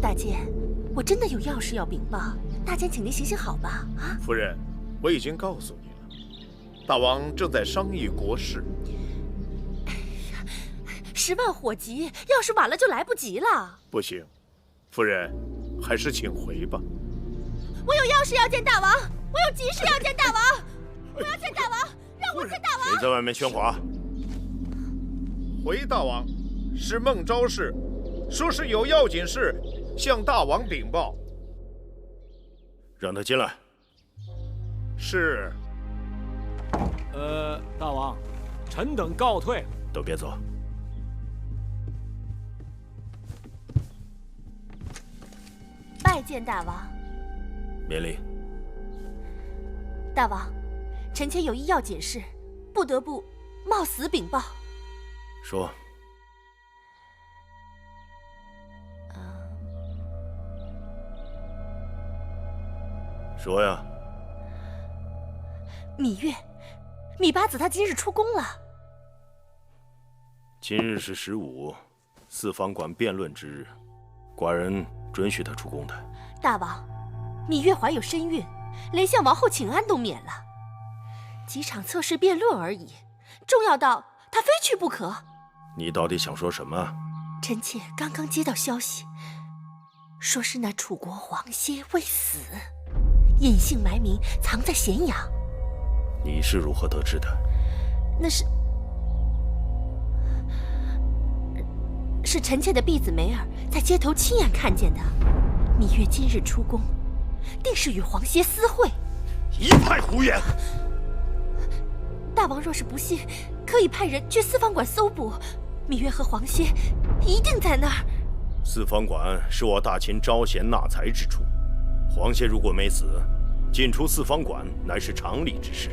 大监，我真的有要事要禀报，大监，请您行行好吧？啊，夫人，我已经告诉你了，大王正在商议国事。哎呀，10万火急，要是晚了就来不及了。不行，夫人，还是请回吧。我有要事要见大王，我有急事要见大王，我要见大王，让我见大王。谁在外面喧哗？回大王，是孟昭氏，说是有要紧事向大王禀报。让他进来。是。大王，臣等告退。都别走。拜见大王。免礼。大王，臣妾有一要紧事，不得不冒死禀报。说。说呀。芈八子她今日出宫了。今日是15，四方馆辩論之日，寡人准许她出宫的。大王，芈月怀有身孕，连向王后请安都免了。几场测试辩論而已，重要到她非去不可。你到底想说什么？臣妾刚刚接到消息，说是那楚国黄歇未死，隐姓埋名藏在咸阳。你是如何得知的？那是臣妾的婢子梅儿在街头亲眼看见的。芈月今日出宫，定是与黄歇私会。一派胡言！大王若是不信，可以派人去四方馆搜捕，芈月和黄歇一定在那兒。四方馆是我大秦招贤纳才之处，黄歇如果没死，进出四方馆乃是常理之事。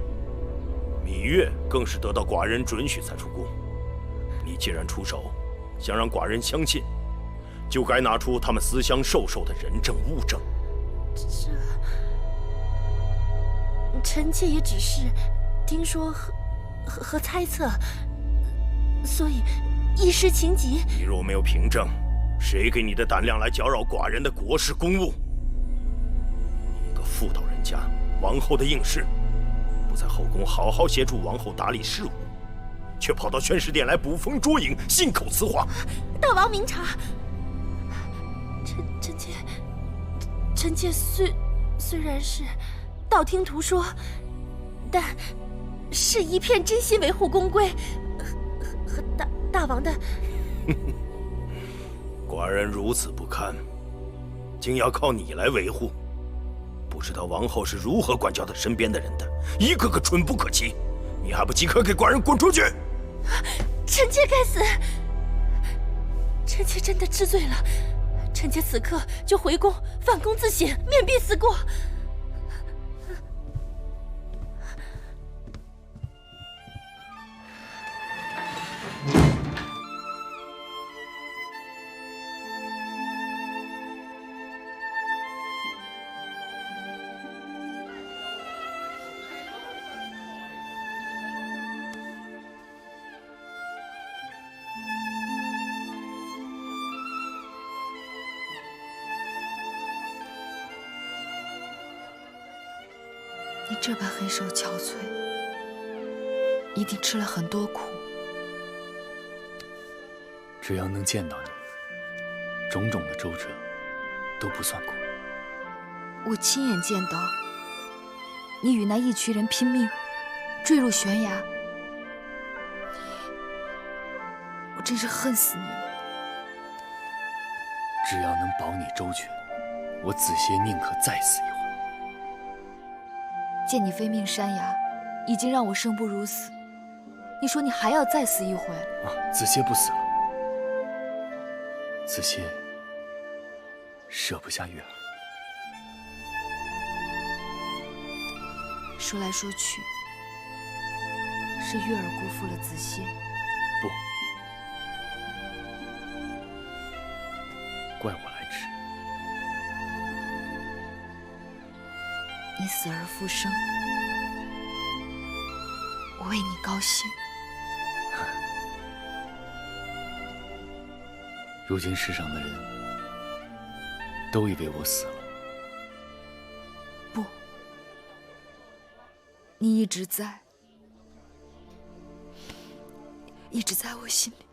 芈月更是得到寡人准許才出宫。你既然出手，想讓寡人相信，就该拿出他們私相授受的人证物证。臣妾也只是听说和猜測，所以一时情急。你若没有凭證，誰給你的膽量來攪擾寡人的國事公務？你一個婦道人家，王後的應試，不在後宮好好協助王後打理事務，卻跑到宣示殿來捕風捉影，信口雌黃。大王明察，臣妾雖然是道聽途說，但是一片真心維護宮規和大王的。寡人如此不堪，竟要靠你來維護。不知道王後是如何管教她身邊的人的，一個個蠢不可及。你還不即刻給寡人滾出去！臣妾該死，臣妾真的知罪了。臣妾此刻就回宮反躬自省，面壁思過。你这般黑手憔悴，一定吃了很多苦。只要能見到你，種種的周折都不算苦。我親眼見到你與那一群人拼命墜入懸崖，我真是恨死你了。只要能保你周全，我子歇寧可再死一回。見你飛命山崖，已經讓我生不如死。你說你還要再死一回？子歇不死了。子歇捨不下月兒。說來說去，是月兒辜負了子歇。不，怪我來遲。你死而復生，我為你高興。如今世上的人都以为我死了。不，你一直在我心里。